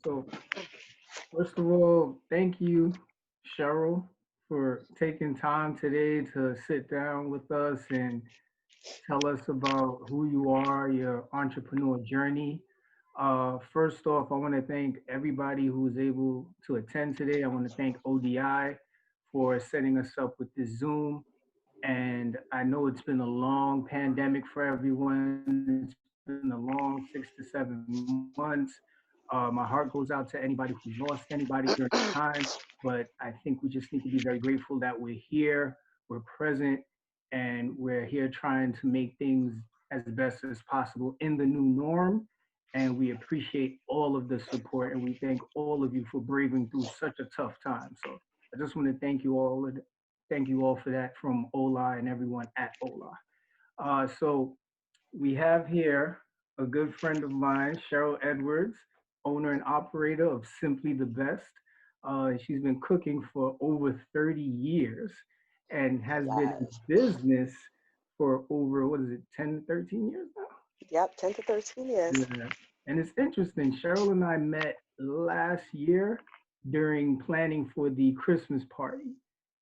So first of all, thank you, Cheryl, for taking time today to sit down with us and tell us about who you are, your entrepreneur journey. First off, I want to thank everybody who was able to attend today. I want to thank ODI for setting us up with this Zoom. And I know it's been a long pandemic for everyone. It's been a long 6 to 7 months. My heart goes out to anybody who's lost anybody during this time. But I think we just need to be very grateful that we're here, we're present, and we're here trying to make things as best as possible in the new norm. And we appreciate all of the support and we thank all of you for braving through such a tough time. So I just want to thank you all for that from Ola and everyone at Ola. So we have here a good friend of mine, Cheryl Edwards, owner and operator of Simply the Best. She's been cooking for over 30 years and has been in Yes. business for over, what is it, 10, 13 years now? Yep, 10 to 13 years. Yeah. And it's interesting. Cheryl and I met last year during planning for the Christmas party.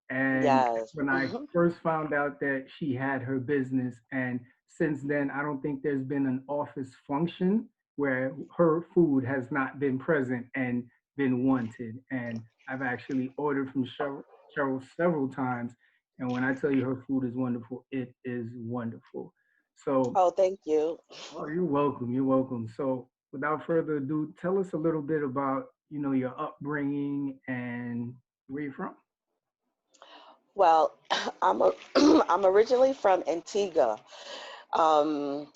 And Yes. when I first found out that she had her business, and since then, I don't think there's been an office function where her food has not been present and been wanted. And I've actually ordered from Cheryl several times. And when I tell you her food is wonderful, it is wonderful. So Oh, thank you. oh, you're welcome. You're welcome. So, without further ado, tell us a little bit about, your upbringing and where you're from. Well, I'm originally from Antigua. Um,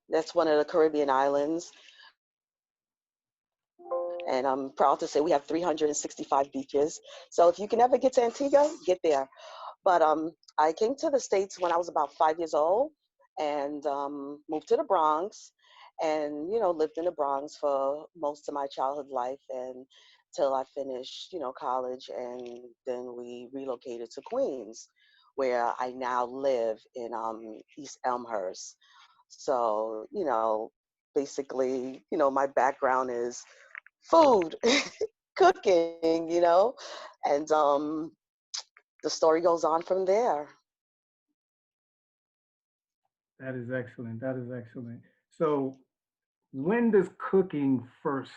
that's one of the Caribbean islands. And I'm proud to say we have 365 beaches. So if you can ever get to Antigua, get there. But I came to the States when I was about 5 years old and moved to the Bronx and, lived in the Bronx for most of my childhood life and till I finished, college. And then we relocated to Queens, where I now live in East Elmhurst. So, basically, my background is food, cooking, and the story goes on from there. That is excellent. That is excellent. So, when does cooking first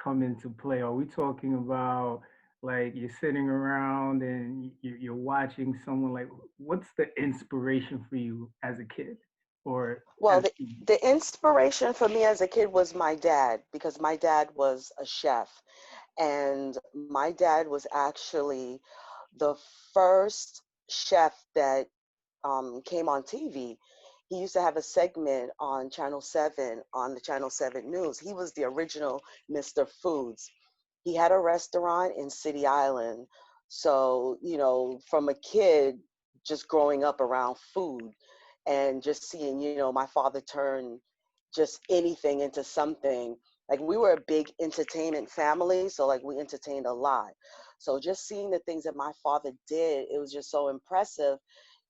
come into play? Are we talking about like you're sitting around and you're watching someone like what's the inspiration for you as a kid or Well, as the inspiration for me as a kid was my dad because my dad was a chef. And my dad was actually the first chef that came on TV. He used to have a segment on Channel 7, on the Channel 7 News. He was the original Mr. Foods. He had a restaurant in City Island. So, from a kid just growing up around food and just seeing, my father turn just anything into something. Like we were a big entertainment family, so like we entertained a lot. So just seeing the things that my father did, it was just so impressive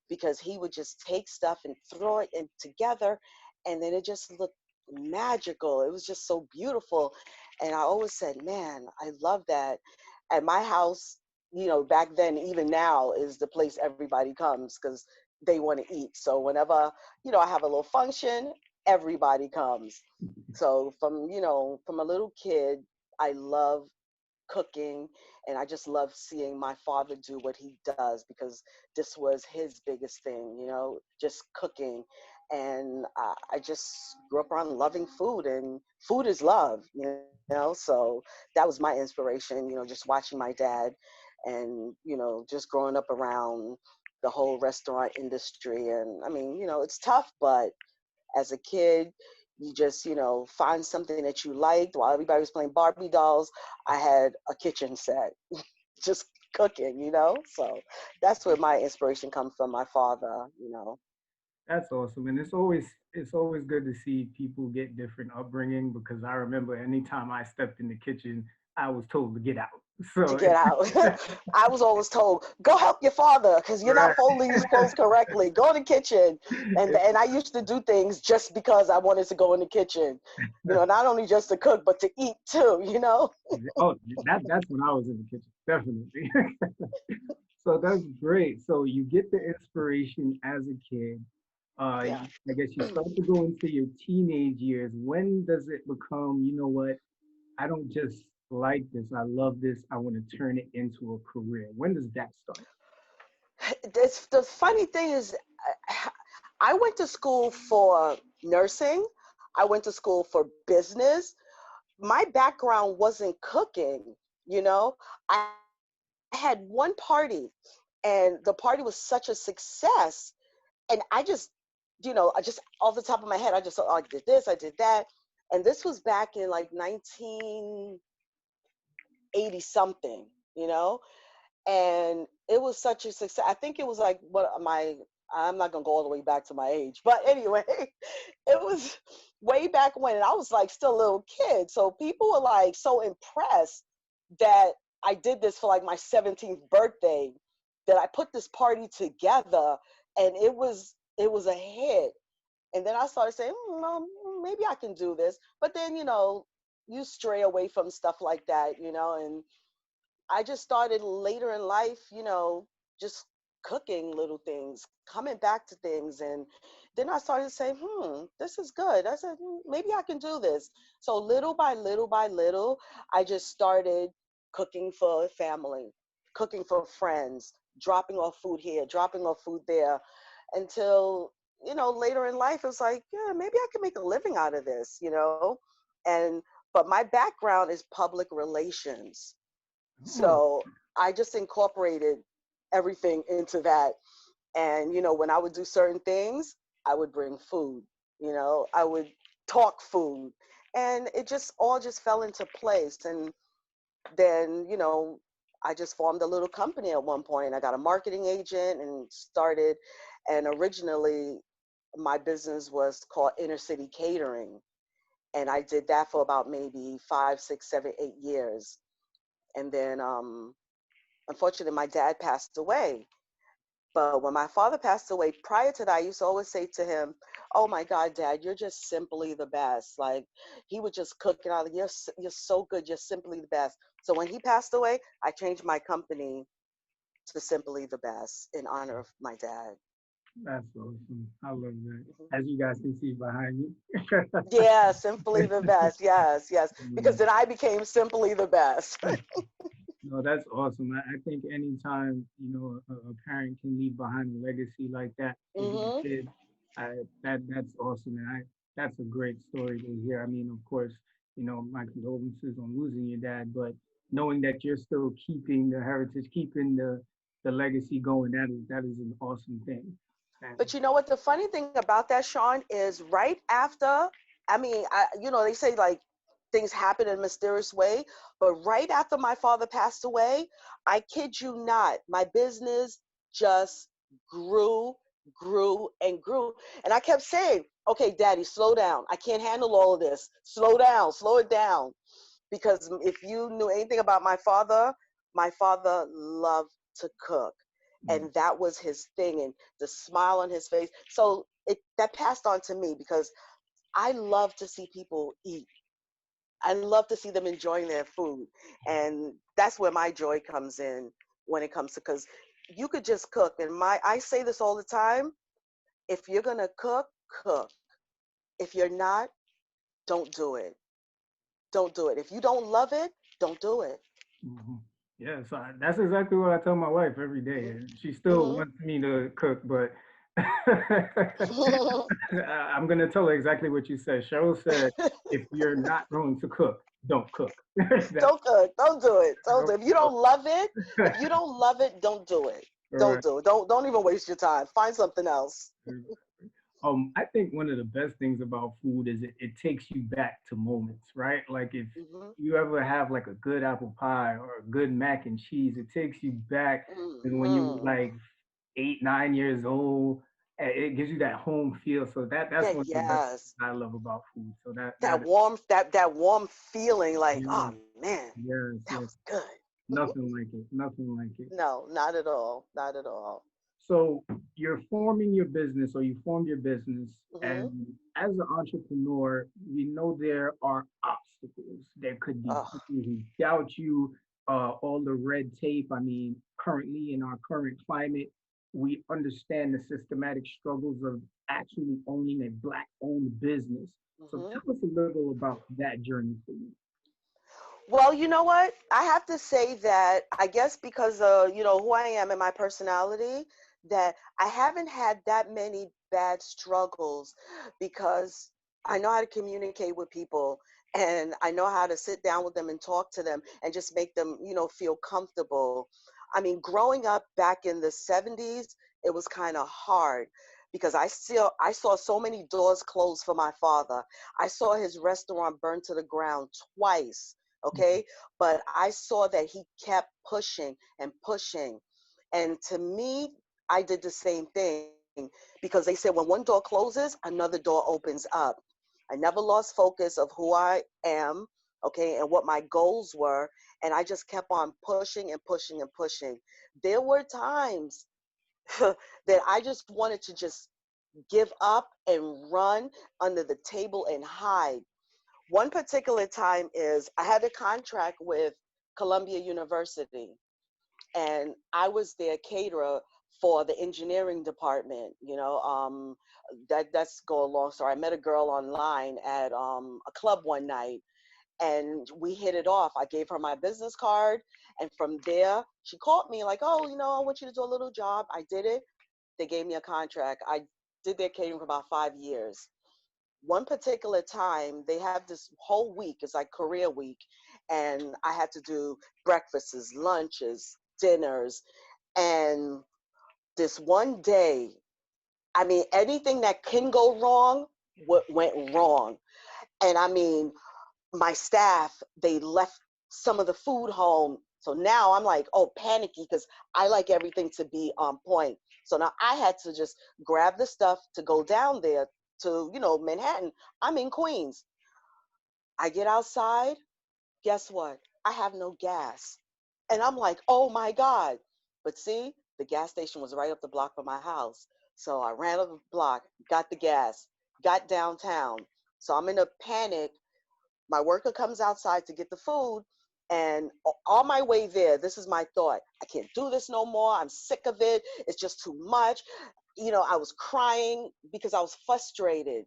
because he would just take stuff and throw it in together and then it just looked magical. It was just so beautiful. And I always said, man, I love that. At my house, back then, even now, is the place everybody comes because they want to eat. So whenever, I have a little function, everybody comes. So from a little kid, I love cooking and I just love seeing my father do what he does because this was his biggest thing, just cooking. And I just grew up around loving food and food is love, so that was my inspiration, just watching my dad and, just growing up around the whole restaurant industry. And I mean, it's tough, but as a kid, you just, find something that you liked. While everybody was playing Barbie dolls, I had a kitchen set, just cooking, So that's where my inspiration comes from, my father. that's awesome. And it's always good to see people get different upbringing because I remember anytime I stepped in the kitchen, I was told to get out. to So get out. I was always told, go help your father because you're right. not folding these clothes correctly. Go in the kitchen. And I used to do things just because I wanted to go in the kitchen, not only just to cook, but to eat too. Oh, that's when I was in the kitchen, definitely. So that's great. So you get the inspiration as a kid. Yeah. I guess you start to go into your teenage years. When does it become, you know what? I don't just like this. I love this. I want to turn it into a career. When does that start? The funny thing is, I went to school for nursing. I went to school for business. My background wasn't cooking, you know. I had one party and the party was such a success. And I just off the top of my head, I just thought, oh, I did this, I did that. And this was back in like 1980 something, you know? And it was such a success. I think it was like I'm not gonna go all the way back to my age, but anyway, it was way back when, and I was like still a little kid. So people were like so impressed that I did this for like my 17th birthday, that I put this party together, and it was a hit. And then I started saying, well, maybe I can do this. But then you stray away from stuff like that, and I just started later in life, just cooking little things, coming back to things. And then I started to say, this is good. I said, maybe I can do this. So little by little by little, I just started cooking for family, cooking for friends, dropping off food here, dropping off food there, until, later in life, it's like, yeah, maybe I can make a living out of this. And, but my background is public relations. Oh, So I just incorporated everything into that. And, when I would do certain things, I would bring food, I would talk food. And it just all just fell into place. And then, I just formed a little company at one point. I got a marketing agent and started. And originally, my business was called Inner City Catering. And I did that for about maybe 5, 6, 7, 8 years. And then unfortunately, my dad passed away. But when my father passed away, prior to that, I used to always say to him, "Oh my God, Dad, you're just simply the best." Like he would just cook and all. You're so good. You're simply the best. So when he passed away, I changed my company to Simply the Best in honor of my dad. that's awesome. I love that. Mhm. As you guys can see behind me. Yeah, Simply the Best. Yes, yes. Because then I became Simply the Best. No, that's awesome. I think anytime, a parent can leave behind a legacy like that for their Hmm. kid, that's awesome. And that's a great story to hear. I mean, of course, my condolences on losing your dad, but knowing that you're still keeping the heritage, keeping the legacy going, that is an awesome thing. And But you know what? The funny thing about that, Sean, is right after, I mean, they say like things happen in a mysterious way, but right after my father passed away, I kid you not, my business just grew, grew, and grew. And I kept saying, okay, Daddy, slow down. I can't handle all of this. Slow down, slow it down. Because if you knew anything about my father loved to cook, mm, and that was his thing, and the smile on his face. So that passed on to me because I love to see people eat. I love to see them enjoying their food, and that's where my joy comes in when it comes to, because you could just cook. And I say this all the time: if you're gonna cook, cook. If you're not, don't do it. Don't do it. If you don't love it, don't do it. mhm. Yeah, so that's exactly what I tell my wife every day. Hmm. And she still Hmm. wants me to cook, but don't I'm gonna tell her exactly what you said. Cheryl said, if you're not going to cook, don't cook. That's cook. Don't do it. Don't do don't it. If you don't love it, if you don't love it, don't do it. Don't Right. do it. Don't even waste your time. Find something else. I think one of the best things about food is it takes you back to moments, right? Like if Hmm. you ever have like a good apple pie or a good mac and cheese, it takes you back and when you were Hmm. like 8, 9 years old. It gives you that home feel. So that's Yeah. one of the best Yes. things I love about food. So that That warm feeling, like, yeah, oh man, yes, that yes. was good. Nothing like it. Nothing like it. No, not at all. Not at all. So you're forming your business, or you formed your business, Hmm. and as an entrepreneur, we know there are obstacles. There could be Oh, people who doubt you, all the red tape. I mean, currently in our current climate, we understand the systematic struggles of actually owning a Black-owned business. So hmm. tell us a little about that journey for you. Well, you know what? I have to say that I guess because of, who I am and my personality, that I haven't had that many bad struggles because I know how to communicate with people and I know how to sit down with them and talk to them and just make them, feel comfortable. I mean, growing up back in the 70s, it was kind of hard because I saw so many doors closed for my father. I saw his restaurant burned to the ground twice, okay? But I saw that he kept pushing and pushing. And to me, I did the same thing because they said when one door closes, another door opens up. I never lost focus of who I am, okay, and what my goals were. And I just kept on pushing and pushing and pushing. There were times that I just wanted to just give up and run under the table and hide. One particular time is I had a contract with Columbia University, and I was their caterer for the engineering department. That's go along. So I met a girl online at a club one night, and we hit it off. I gave her my business card, and from there she called me like, "Oh, I want you to do a little job." I did it. They gave me a contract. I did their catering for about 5 years. One particular time they have this whole week, it's like career week, and I had to do breakfasts, lunches, dinners. And this one day, I mean, anything that can go wrong went wrong. And I mean, my staff, they left some of the food home. So now I'm like, oh, panicky, because I like everything to be on point. So now I had to just grab the stuff to go down there to, Manhattan. I'm in Queens. I get outside. Guess what? I have no gas. And I'm like, oh my God. But see, the gas station was right up the block from my house. So I ran up the block, got the gas, got downtown. So I'm in a panic. My worker comes outside to get the food. And on my way there, this is my thought. I can't do this no more. I'm sick of it. It's just too much. I was crying because I was frustrated.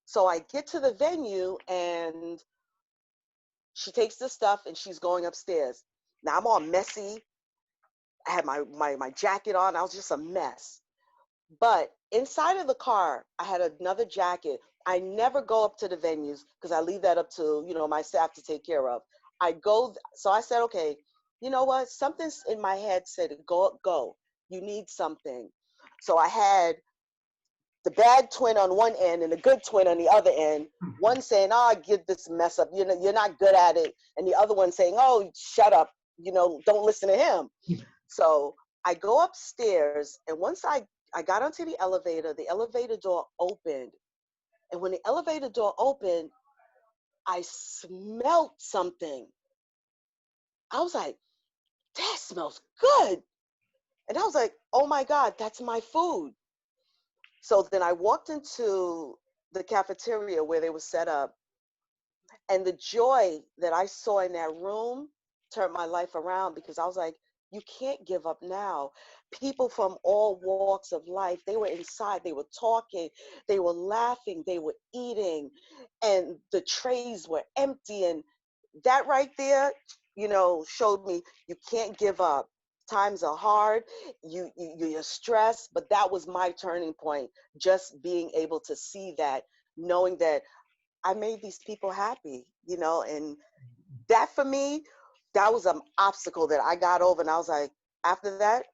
So I get to the venue and she takes the stuff and she's going upstairs. Now I'm all messy. I had my jacket on. I was just a mess. But inside of the car, I had another jacket. I never go up to the venues because I leave that up to, my staff to take care of. So I said, okay, you know what? Something's in my head said, go. You need something. So I had the bad twin on one end and the good twin on the other end. One saying, "Oh, get this mess up. You're not good at it," and the other one saying, "Oh, shut up. Don't listen to him." So I go upstairs, and once I got onto the elevator door opened, and when the elevator door opened, I smelled something. I was like, "That smells good," and I was like, "Oh my God, that's my food." So then I walked into the cafeteria where they were set up, and the joy that I saw in that room turned my life around because I was like, you can't give up now. People from all walks of life, they were inside, they were talking, they were laughing, they were eating, and the trays were empty. And that right there, showed me you can't give up. Times are hard, you're stressed, but that was my turning point. Just being able to see that, knowing that I made these people happy, and that for me, that was an obstacle that I got over. And I was like, after that,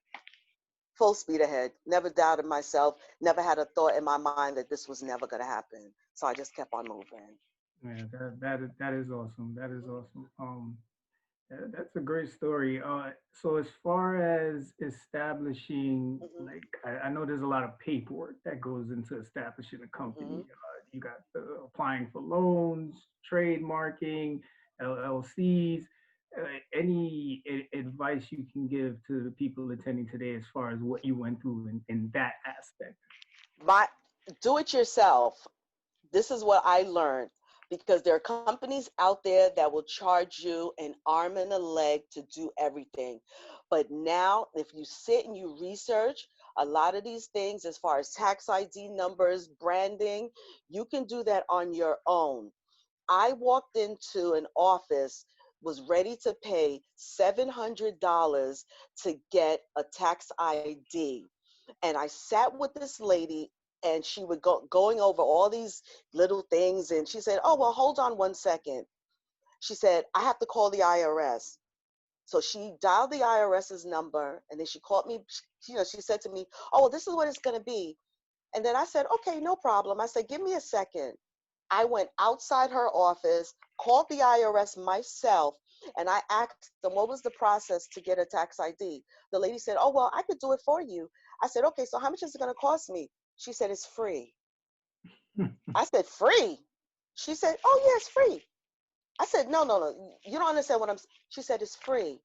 full speed ahead. Never doubted myself, never had a thought in my mind that this was never going to happen. So I just kept on moving. Yeah, that is awesome. That is awesome. That's a great story. So as far as establishing, Hmm. like, I know there's a lot of paperwork that goes into establishing a company. Hmm. You got applying for loans, trademarking, LLCs. any advice you can give to the people attending today as far as what you went through in that aspect? My Do it yourself. This is what I learned, because there are companies out there that will charge you an arm and a leg to do everything. But now, if you sit and you research a lot of these things as far as tax ID numbers, branding, you can do that on your own. I walked into an office, was ready to pay $700 to get a tax ID. And I sat with this lady, and she would going over all these little things, and she said, "Oh, well, hold on one second." She said, "I have to call the IRS." So she dialed the IRS's number, and then she called me. She said to me, "Oh, well, this is what it's going to be." And then I said, "Okay, no problem." I said, "Give me a second." I went outside her office, called the IRS myself, and I asked them what was the process to get a tax ID. The lady said, "Oh, well, I could do it for you." I said, "Okay, so how much is it going to cost me?" She said, "It's free." I said, "Free?" She said, "Oh, yeah, it's free." I said, "No, no, no. You don't understand what I'm." She said, "It's free."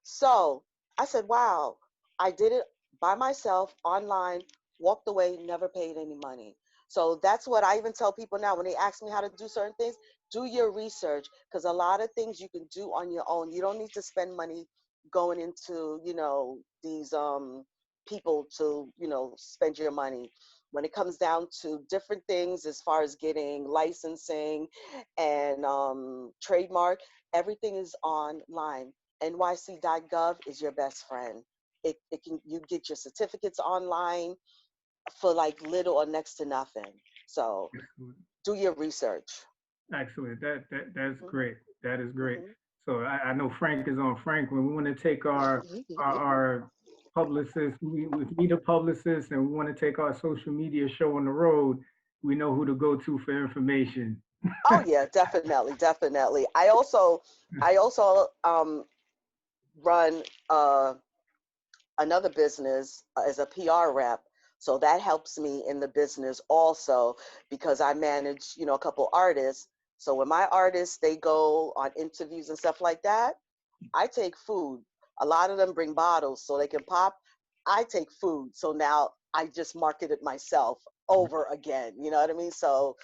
So I said, "Wow." I did it by myself online, walked away, never paid any money. So that's what I even tell people now when they ask me how to do certain things: do your research, because a lot of things you can do on your own. You don't need to spend money going into, these people to, spend your money. When it comes down to different things as far as getting licensing and trademark, everything is online. NYC.gov is your best friend. It can You get your certificates online for like little or next to nothing. So Excellent. do your research. Excellent. That's Mhm, great. That is great. mhm. So I know Frank is on Frank. When we want to take our publicist, we meet a publicist, and we want to take our social media show on the road, we know who to go to for information. Oh yeah, definitely, definitely. I also run another business as a PR rep. So that helps me in the business also, because I manage, a couple artists. So when my artists, they go on interviews and stuff like that, I take food. A lot of them bring bottles so they can pop. I take food. So now I just market it myself over again. You know what I mean? So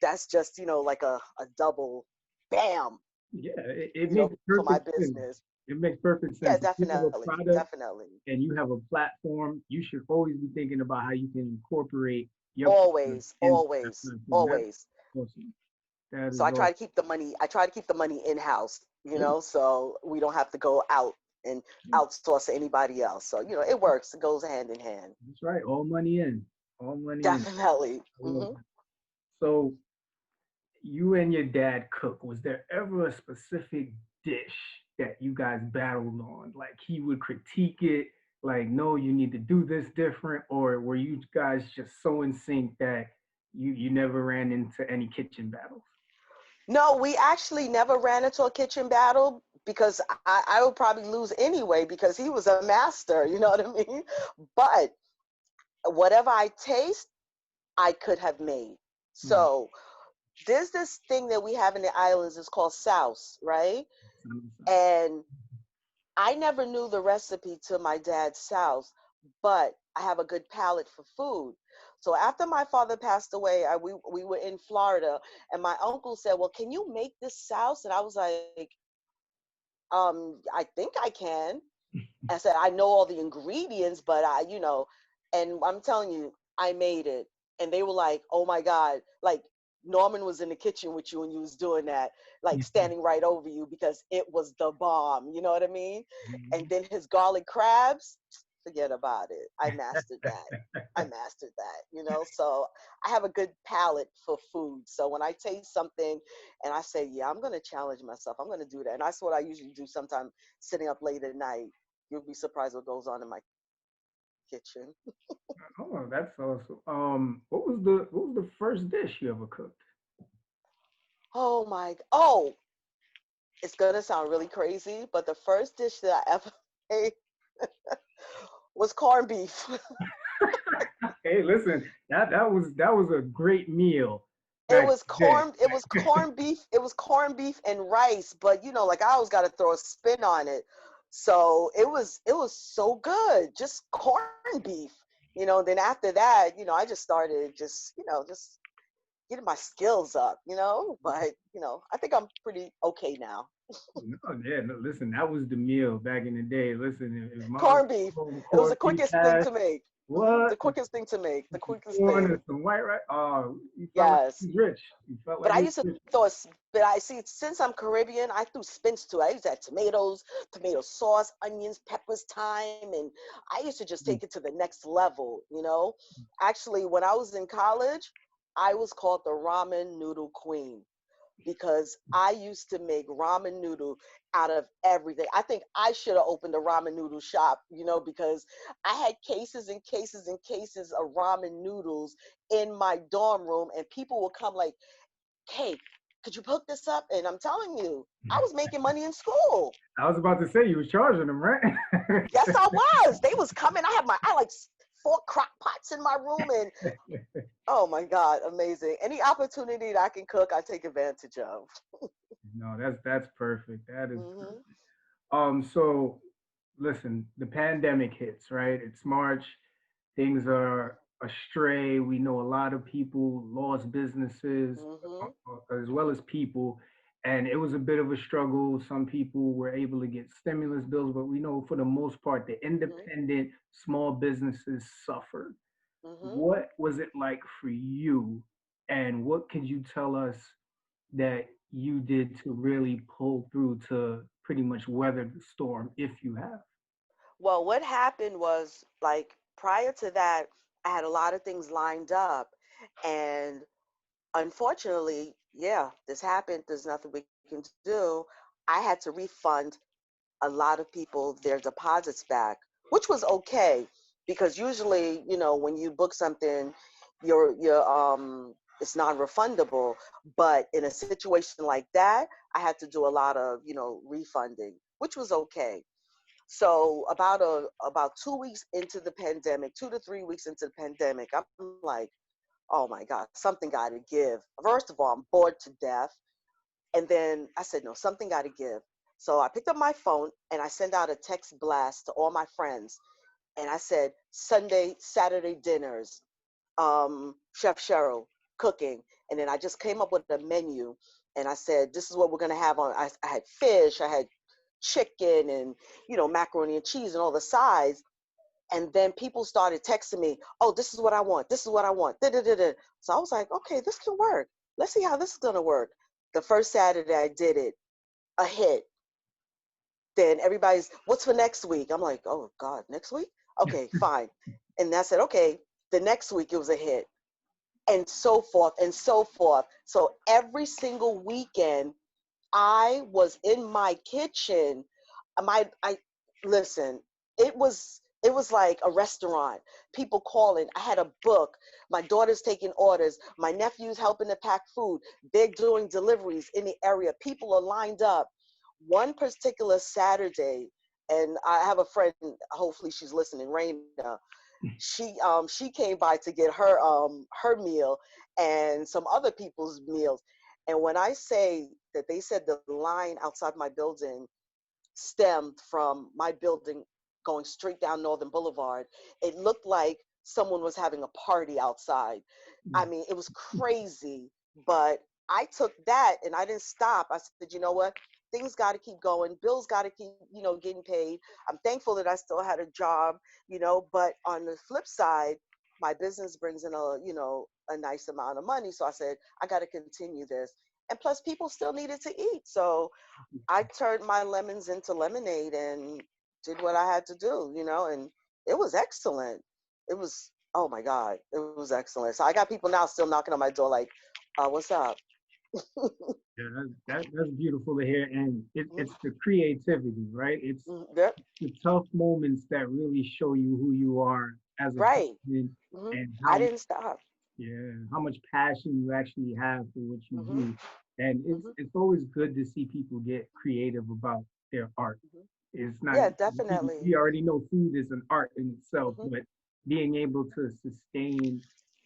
that's just, like a double bam, Yeah, it makes for my perfect sense. business. It makes perfect Yeah, sense. If you have a definitely, product definitely. and you have a platform, you should always be thinking about how you can incorporate your product Always, into that always, platform. That's always. awesome. That So is I try awesome. to keep the money. I try to keep the money in house, Yeah, so we don't have to go out and yeah, outsource to anybody else. So it works. It goes hand in hand. that's right. All money in. All money in. Definitely. I love that. So you and your dad cook. Was there ever a specific dish that you guys battled on? Like he would critique it, like, no, you need to do this different, or were you guys just so in sync that you never ran into any kitchen battles? No, we actually never ran into a kitchen battle, because I would probably lose anyway, because he was a master. You know what I mean? But whatever I taste, I could have made. Hmm. So there's this thing that we have in the islands. It's called souse, right? And I never knew the recipe to my dad's house, but I have a good palate for food. So after my father passed away, we were in Florida, and my uncle said, "Well, can you make this sauce?" And I was like, I think I can. I said, "I know all the ingredients, but and I'm telling you, I made it." And they were like, "Oh my God," like Norman was in the kitchen with you when you was doing that, like standing right over you, because it was the bomb. You know what I mean? And then his garlic crabs, forget about it. I mastered that. I mastered that. So I have a good palate for food. So when I taste something and I say, "Yeah, I'm going to challenge myself, I'm going to do that." And that's what I usually do sometimes, sitting up late at night. You'll be surprised what goes on in my kitchen. Oh, that's awesome. What was the first dish you ever cooked? Oh, it's gonna sound really crazy, but the first dish that I ever made was corned beef. Hey, listen, that was a great meal. It Back was then. corn. It was corned beef. It was corned beef and rice. But like I always got to throw a spin on it. So it was so good. Just corned beef. Then after that, I just started just getting my skills up. But I think I'm pretty okay now. No, yeah, no, listen, that was the meal back in the day. Listen, if mom Corned beef. It was corned the beef quickest thing hash, to make. The what? With quickest thing to make. The some quickest corn thing. and some white rice. Oh, you felt like Yes. you was rich. You felt But like I you used to was rich. throw, but I see since I'm Caribbean, I threw spins too. I used to add tomatoes, tomato sauce, onions, peppers, thyme, and I used to just take it to the next level. Actually, when I was in college, I was called the ramen noodle queen because I used to make ramen noodle out of everything. I think I should have opened a ramen noodle shop, because I had cases and cases and cases of ramen noodles in my dorm room, and people would come like, hey, could you hook this up? And I'm telling you, I was making money in school. I was about to say you was charging them, right? Yes, I was. They was coming. I like 4 crock pots in my room, and oh my God, amazing. Any opportunity that I can cook, I take advantage of. No, that's perfect. That is Hmm. perfect. So listen, the pandemic hits, right? It's March, things are astray. We know a lot of people lost businesses Hmm. as well as people, and it was a bit of a struggle. Some people were able to get stimulus bills, but we know for the most part, the Hmm. independent small businesses suffered. Hmm. What was it like for you, and what could you tell us that you did to really pull through to pretty much weather the storm if you have? Well, what happened was like prior to that, I had a lot of things lined up, and unfortunately, yeah, this happened. There's nothing we can do. I had to refund a lot of people their deposits back, which was okay because usually, when you book something, your it's non-refundable. But in a situation like that, I had to do a lot of refunding, which was okay. So about 2 weeks into the pandemic, 2 to 3 weeks into the pandemic, I'm like, oh my God, something got to give. First of all, I'm bored to death. And then I said, no, something got to give. So I picked up my phone and I sent out a text blast to all my friends. And I said, Sunday, Saturday dinners, Chef Cheryl cooking. And then I just came up with a menu. And I said, this is what we're going to have on. I had fish, I had chicken, and, macaroni and cheese and all the sides. And then people started texting me, oh, this is what I want. This is what I want. Da, da, da, da. So I was like, okay, this can work. Let's see how this is going to work. The first Saturday I did it, a hit. Then everybody's, what's for next week? I'm like, oh God, next week? Okay, fine. And I said, okay, the next week it was a hit, and so forth and so forth. So every single weekend, I was in my kitchen. I listen. It was like a restaurant. People calling. I had a book. My daughter's taking orders. My nephew's helping to pack food. They're doing deliveries in the area. People are lined up. One particular Saturday, and I have a friend. Hopefully, she's listening. Raina. She came by to get her meal and some other people's meals. And when I say that, they said the line outside my building stemmed from my building going straight down Northern Boulevard. It looked like someone was having a party outside. I mean, it was crazy, but I took that and I didn't stop. I said, you know what? Things got to keep going. Bills got to keep, getting paid. I'm thankful that I still had a job, but on the flip side, my business brings in a nice amount of money. So I said, I got to continue this. And plus, people still needed to eat. So I turned my lemons into lemonade and did what I had to do, and it was excellent. It was, oh my God, it was excellent. So I got people now still knocking on my door like, what's up? Yeah, that's beautiful to hear, and Mhm. it's the creativity, right? It's Yep. the tough moments that really show you who you are as a Right. person Hmm. and I didn't stop. yeah, how much passion you actually have for what you Hmm. do. And Hmm. it's always good to see people get creative about their art. Hmm. It's not Yeah, definitely. we already know food is an art in itself, Hmm. but being able to sustain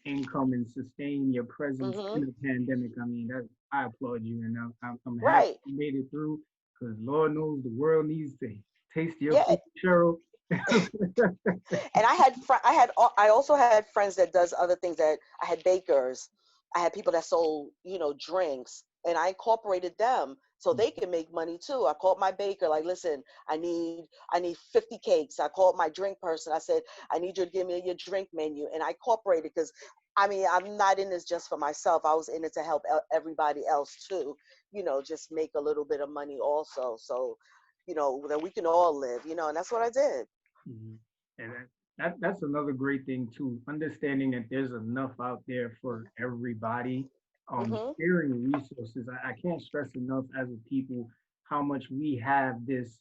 income and sustain your presence Mm-hmm. in a pandemic. I mean, I applaud you, and I'm happy Right. you made it through, because Lord knows the world needs to taste your Yeah. food, Cheryl. And I also had friends that does other things. That I had bakers, I had people that sold, drinks, and I incorporated them so they can make money too. I called my baker, like, listen, I need 50 cakes. I called my drink person, I said, I need you to give me your drink menu, and I incorporated, because I mean, I'm not in this just for myself. I was in it to help everybody else too, just make a little bit of money also, so that we can all live, and that's what I did. Mhm. And that's another great thing too. Understanding that there's enough out there for everybody. Hmm. Sharing resources. I can't stress enough as a people how much we have this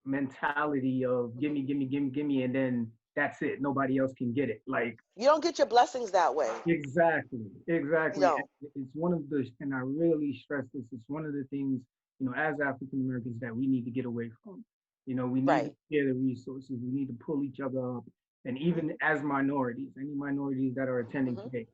mentality of gimme, gimme, gimme, gimme, and then that's it. Nobody else can get it. Like You don't get your blessings that way. exactly, You exactly. don't. It's one of the, and I really stress this. It's one of the things, as African Americans that we need to get away from. We need to Right. share the resources. We need to pull each other up. And even Hmm. as minorities, any minorities that are attending Hmm. today,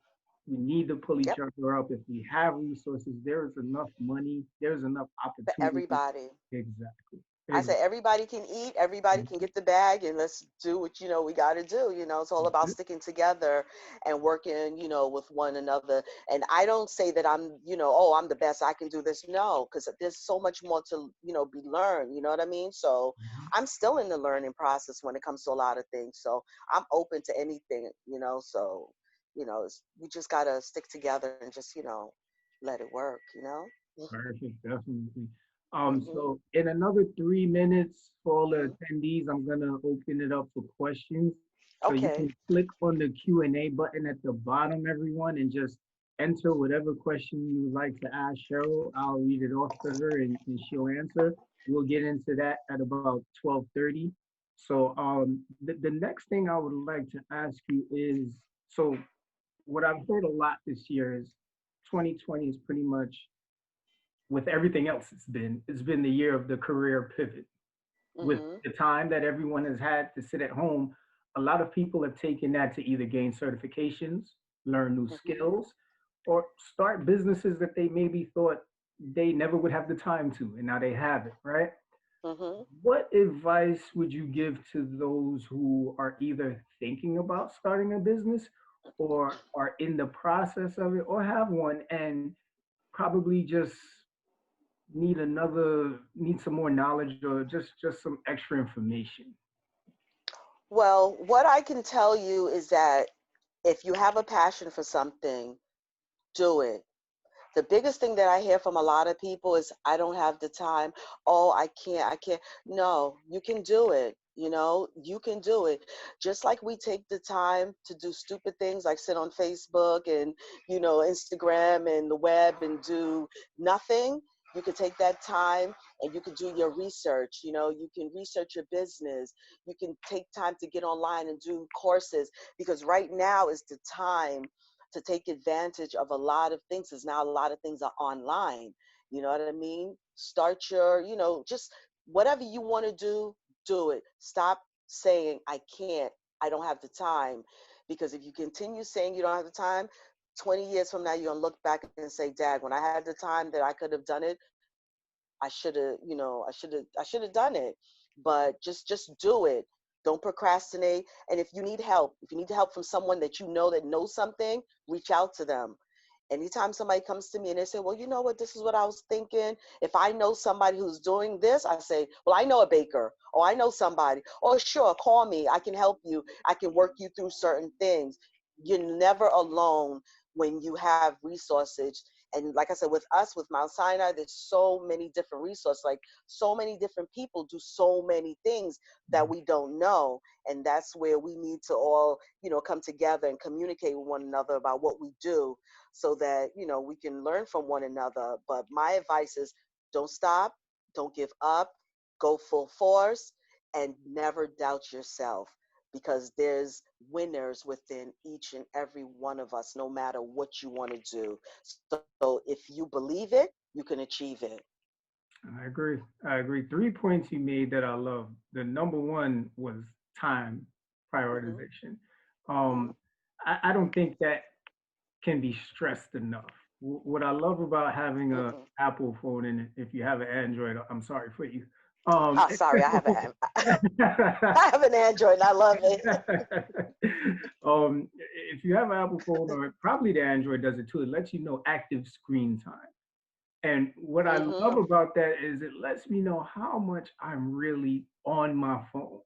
we need to pull each Yep. other up. If we have resources, there is enough money, there's enough For opportunity. everybody. Exactly. I Exactly. say everybody can eat, everybody can get the bag, and let's do what we got to do. It's all about sticking together and working, with one another. And I don't say that I'm, oh, I'm the best, I can do this. No, because there's so much more to, be learned. You know what I mean? So Mhm. I'm still in the learning process when it comes to a lot of things. So I'm open to anything. So we just gotta stick together and just, let it work. Perfect, definitely. Hmm. So in another 3 minutes for all the Hmm. attendees, I'm gonna open it up for questions. So you Okay. can click on the Q&A button at the bottom, everyone, and just enter whatever question you would like to ask Cheryl. I'll read it off to her and she'll answer. We'll get into that at about 12:30. So the next thing I would like to ask you is, so what I've heard a lot this year is 2020 is pretty much, with everything else it's been the year of the career pivot. With Hmm. the time that everyone has had to sit at home, a lot of people have taken that to either gain certifications, learn new Hmm. skills, or start businesses that they maybe thought they never would have the time to, and now they have it, right? Hmm. What advice would you give to those who are either thinking about starting a business or are in the process of it or have one and probably just need some more knowledge or just some extra information? Well, what I can tell you is that if you have a passion for something, do it. The biggest thing that I hear from a lot of people is, I don't have the time. Oh, I can't. No, you can do it. You can do it. Just like we take the time to do stupid things like sit on Facebook and, Instagram and the web and do nothing, you can take that time and you can do your research. You can research your business. You can take time to get online and do courses, because right now is the time to take advantage of a lot of things, because now a lot of things are online. You know what I mean? Start your, just whatever you want to do it. Stop saying, I can't, I don't have the time. Because if you continue saying you don't have the time, 20 years from now, you're going to look back and say, Dad, when I had the time that I could have done it, I should have, I should have done it. But just do it. Don't procrastinate. And if you need help from someone that that knows something, reach out to them. Anytime somebody comes to me and they say, well, you know what, this is what I was thinking. If I know somebody who's doing this, I say, well, I know a baker, or I know somebody. Oh, sure, call me. I can help you. I can work you through certain things. You're never alone when you have resources. And like I said, with us, with Mount Sinai, there's so many different resources. Like, so many different people do so many things that we don't know. And that's where we need to all, come together and communicate with one another about what we do, so that, we can learn from one another. But my advice is, don't stop, don't give up, go full force, and never doubt yourself, because there's winners within each and every one of us, no matter what you want to do. So if you believe it, you can achieve it. I agree. I agree. 3 points you made that I love. The number one was time Hmm. prioritization. Hmm. Um, I don't think that can be stressed enough. What I love about having a Mm-mm. Apple phone, and if you have an Android, I'm sorry for you. Oh, sorry, I have an Android and I love it. if you have an Apple phone, or probably the Android does it too, it lets you know active screen time. And what I love Mm-hmm. about that is it lets me know how much I'm really on my phone.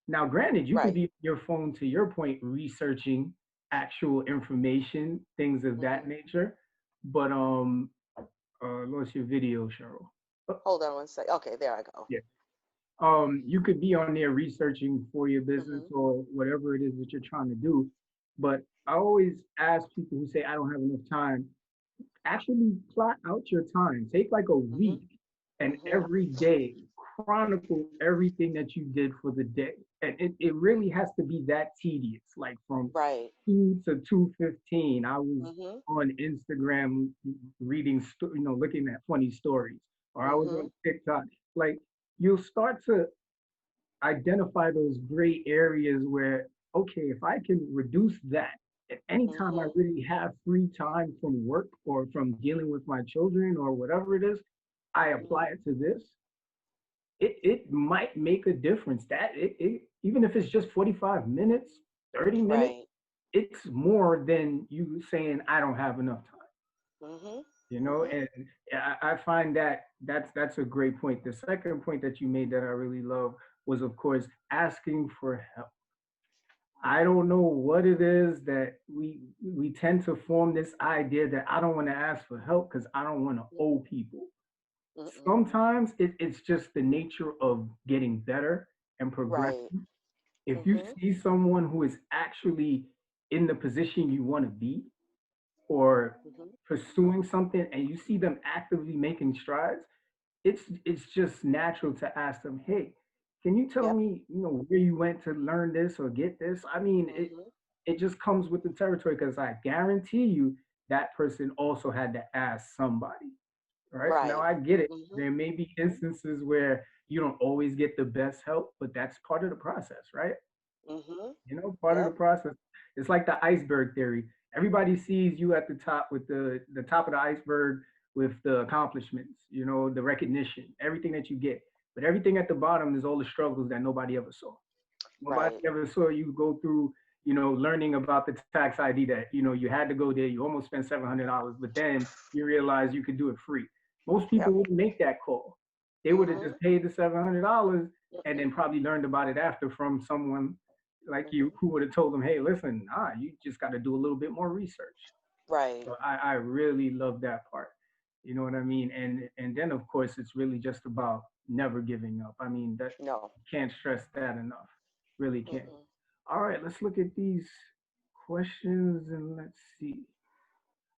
Now, granted, you can Right. be on your phone, to your point, researching actual information, things of that Mm-hmm. nature. But lost your video, Cheryl. Uh, Hold on one sec. Okay, there I go. yeah. You could be on there researching for your business Mm-hmm. or whatever it is that you're trying to do. But I always ask people who say I don't have enough time, actually plot out your time. Take like a Mm-hmm. week and Mm-hmm. every day chronicle everything that you did for the day. And it really has to be that tedious. Like from Right. 2 to 2:15, I was Mm-hmm. on Instagram reading, looking at funny stories, or I was Mm-hmm. on TikTok. Like you'll start to identify those gray areas where, okay, if I can reduce that, at any time I Mm-hmm. really have free time from work or from dealing with my children or whatever it is, I Mm-hmm. apply it to this, it might make a difference. Even if it's just 45 minutes, 30 minutes, Right. it's more than you saying I don't have enough time. Mm-hmm. Mm-hmm. And I find that that's a great point. The second point that you made that I really love was, of course, asking for help. I don't know what it is that we tend to form this idea that I don't want to ask for help because I don't want to owe people. Mm-mm. Sometimes it's just the nature of getting better and Right. progressing. If you Mm-hmm. see someone who is actually in the position you want to be, or Mm-hmm. pursuing something, and you see them actively making strides, it's just natural to ask them, hey, can you tell Yep. me, where you went to learn this or get this? I mean, Mm-hmm. it just comes with the territory, because I guarantee you that person also had to ask somebody. Right now, Right. I get it. Mm-hmm. There may be instances where you don't always get the best help, but that's part of the process, right? Mm-hmm. Part of the Yep. process. It's like the iceberg theory. Everybody sees you at the top, with the top of the iceberg, with the accomplishments, the recognition, everything that you get. But everything at the bottom is all the struggles that nobody ever saw. Nobody Right. ever saw you go through, learning about the tax ID, that, you had to go there. You almost spent $700, but then you realize you could do it free. Most people Yep. wouldn't make that call. They would have Mm-hmm. just paid the $700 and Mm-mm. then probably learned about it after from someone like you, Mm-hmm. who would have told them, hey, listen, you just got to do a little bit more research. Right. So I really love that part. You know what I mean? And then of course it's really just about never giving up. I mean, that No. you can't stress that enough. Really can't. Mm-mm. All right, let's look at these questions and let's see.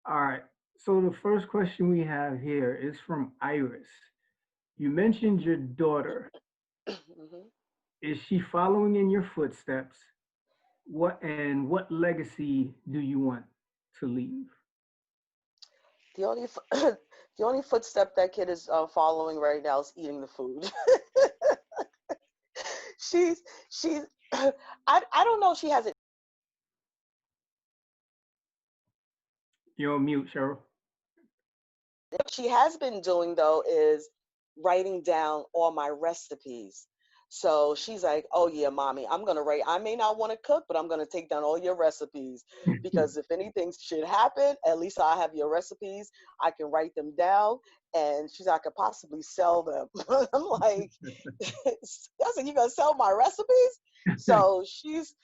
All right. So the first question we have here is from Iris. You mentioned your daughter. Mm-hmm. Is she following in your footsteps? What legacy do you want to leave? The only the only footstep that kid is following right now is eating the food. She's I don't know. She hasn't. You're on mute, Cheryl. What she has been doing though is writing down all my recipes. So she's like, "Oh yeah, mommy, I'm gonna write. I may not want to cook, but I'm gonna take down all your recipes because if anything should happen, at least I have your recipes. I can write them down, and she's I could possibly sell them." I'm like, "I said, you gonna sell my recipes?" So she's,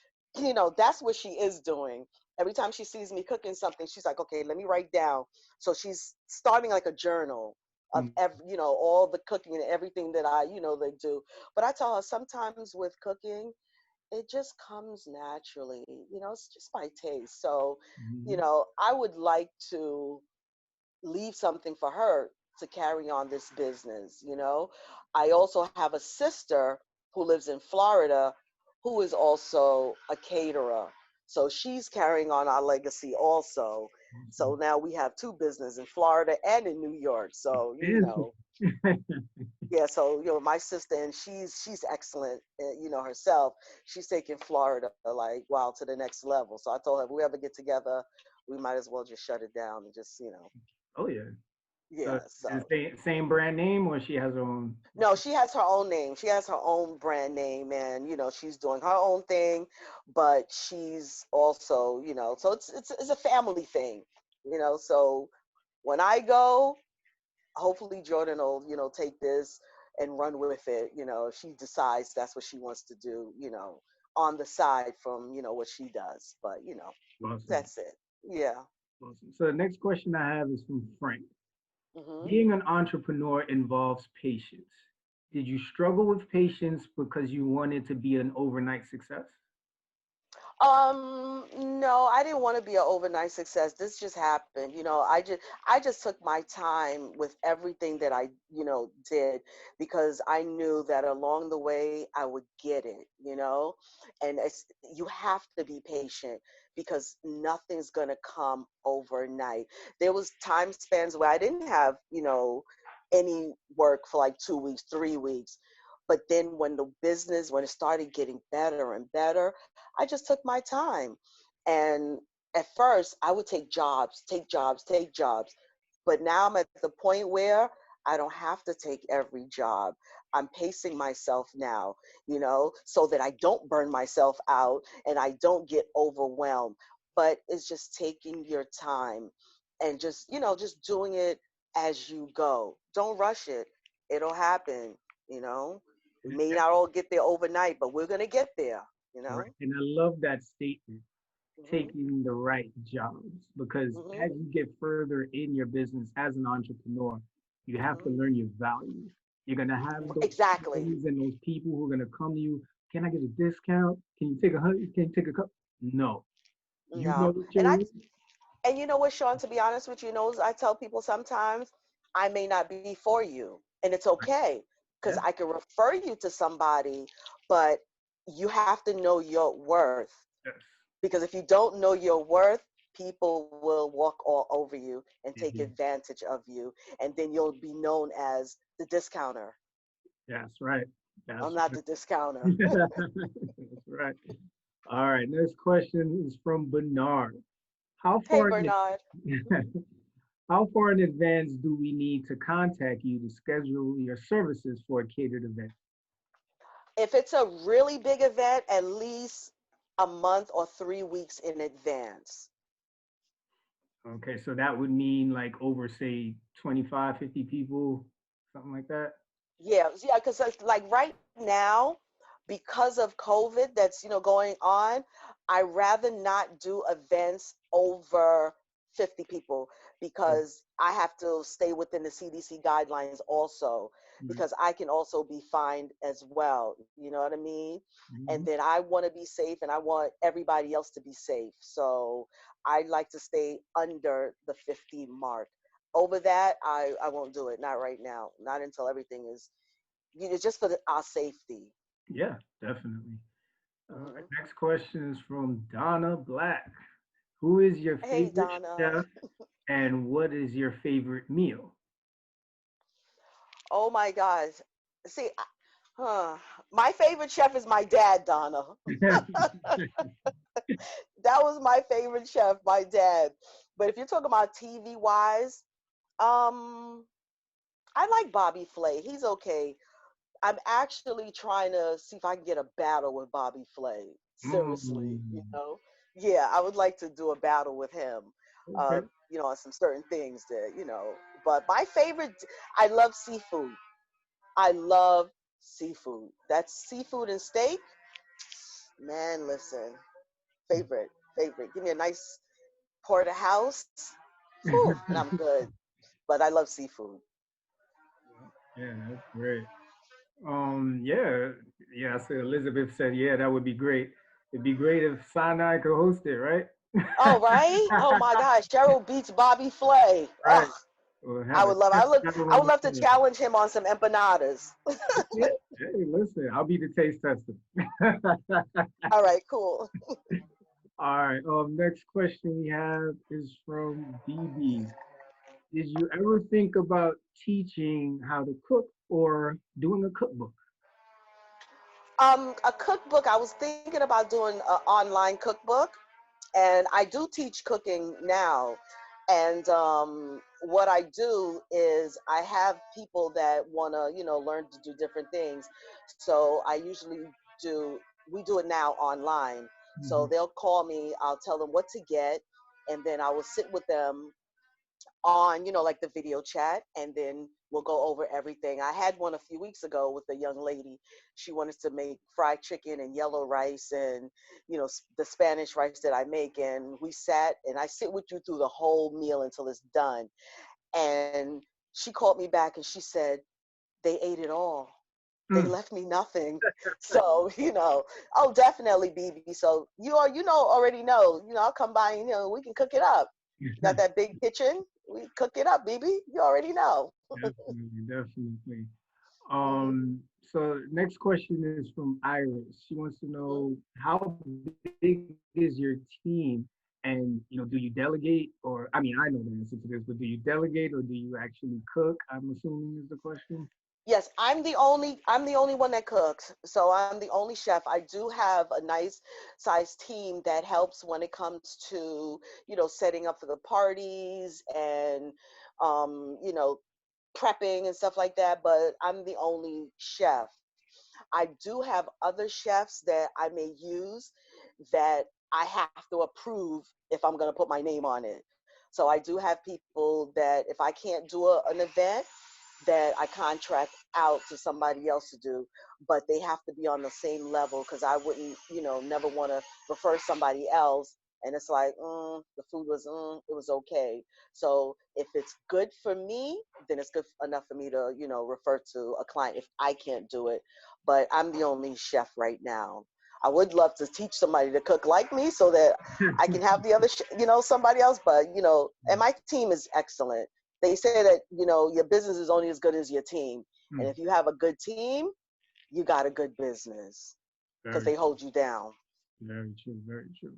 that's what she is doing. Every time she sees me cooking something, she's like, "Okay, let me write down." So she's starting like a journal of all the cooking and everything that they do. But I tell her sometimes with cooking, it just comes naturally. It's just my taste. So, Mhm. I would like to leave something for her to carry on this business. I also have a sister who lives in Florida who is also a caterer. So she's carrying on our legacy also. So Awesome. now we have two businesses in Florida and in New York. So, And Yeah, so my sister, and she's excellent, herself. She's taking Florida like wow to the next level. So I told her if we ever get together, we might as well just shut it down and just Oh yeah. So yeah. is So the same brand name or she has her own? no, she has her own name. She has her own brand name, and she's doing her own thing, but she's also so it's a family thing, So when I go, hopefully Jordan will, take this and run with it, if she decides that's what she wants to do, on the side from, what she does. But, Awesome. that's it. Yeah. Awesome. So the next question I have is from Frank. hmm Being an entrepreneur involves patience. Did you struggle with patience because you wanted to be an overnight success? No, I didn't want to be an overnight success. This just happened. I just took my time with everything that I, did because I knew that along the way I would get it. And you have to be patient because nothing's going to come overnight. There was time spans where I didn't have, any work for like 2 weeks, 3 weeks. But then when it started getting better and better, I just took my time. And at first, I would take jobs, take jobs, take jobs. But now I'm at the point where I don't have to take every job. I'm pacing myself now, so that I don't burn myself out and I don't get overwhelmed. But it's just taking your time and just doing it as you go. Don't rush it. It'll happen, you know. We may not all get there overnight, but we're going to get there, you Right. know. And I love that statement, Mhm. taking the right jobs, because Mhm. as you get further in your business as an entrepreneur, you have to Mhm. learn your value. You're going to have those Exactly. friends and those people who are going to come to you. Can I get a discount? Can you take a hundred? Can you take a cup? No. You know No. what And you're you know what, Sean, to be honest with you, I tell people sometimes I may not be for you, and it's okay because Yeah. I can refer you to somebody, but you have to know your worth. Yes. Because if you don't know your worth, people will walk all over you and take Mhm. advantage of you. And then you'll be known as the discounter. That's right. That's I'm not right. the discounter. That's right. All right. Next question is from Bernard. How Hey, far in Bernard. how far in advance do we need to contact you to schedule your services for a catered event? If it's a really big event, at least a month or 3 weeks in advance. Okay, so that would mean like over say 25, 50 people, something like that. Yeah, yeah, because like right now, because of COVID that's going on, I rather not do events over 50 people Oh, because I have to stay within the CDC guidelines also right. because I can also be fined as well. You know what I mean? And Mhm. then I want to be safe and I want everybody else to be safe. So I like to stay under the 50 mark. Over that, I won't do it. Not right now. Not until everything is just for our safety. Yeah, definitely. All right, hmm next question is from Donna Black. Who is your Hey, favorite Donna. chef and what is your favorite meal? Oh my gosh. See, huh. My favorite chef is my dad, Donna. That was my favorite chef, my dad. But if you're talking about TV wise, um, I like Bobby Flay. He's okay. I'm actually trying to see if I can get a battle with Bobby Flay. Seriously, Mm, Yeah, I would like to do a battle with him. okay. On some certain things that, But my favorite, I love seafood. I love seafood. That's seafood and steak. Man, listen, favorite, favorite. Give me a nice porterhouse. Whew, and I'm good. But I love seafood. Yeah, that's great. Yeah, yeah. So Elizabeth said, yeah, that would be great. It'd be great if Sinai could host it, right? Oh, right? Oh my gosh, Cheryl beats Bobby Flay. Right. Oh, We'll I have a would love. test battle I on would the love to floor. challenge him on some empanadas. Yeah. Hey, listen, I'll be the taste tester. All right, cool. All right. Next question we have is from BB. did you ever think about teaching how to cook or doing a cookbook? A cookbook, I was thinking about doing an online cookbook, and I do teach cooking now. And what I do is I have people that want to, learn to do different things. So I usually do, we do it now online. So Mhm. they'll call me, I'll tell them what to get, and then I will sit with them on, like the video chat, and then we'll go over everything. I had one a few weeks ago with a young lady. She wanted to make fried chicken and yellow rice and, the Spanish rice that I make. And we sat and I sit with you through the whole meal until it's done. And she called me back and she said, they ate it all. They Mm. left me nothing. So, oh, definitely, BB. So already know, I'll come by and, we can cook it up. Got that big kitchen. We cook it up, BB. You already know. Definitely, definitely. Hmm. So next question is from Iris. She wants to Hmm. know how big is your team, and do you delegate, or I mean, I know the answer to this, but do you delegate or do you actually cook? I'm assuming is the question. Yes, I'm the only one that cooks. So I'm the only chef. I do have a nice sized team that helps when it comes to, setting up for the parties and prepping and stuff like that, but I'm the only chef. I do have other chefs that I may use that I have to approve if I'm going to put my name on it. So I do have people that if I can't do an event, that I contract out to somebody else to do, but they have to be on the same level because I wouldn't, never want to refer somebody else. And it's like, the food was, it was okay. So if it's good for me, then it's good enough for me to, refer to a client if I can't do it. But I'm the only chef right now. I would love to teach somebody to cook like me so that I can have the other, somebody else. But and my team is excellent. They say that your business is only as good as your team, and Hmm. if you have a good team, you got a good business because Very, they hold you down. very true, very true.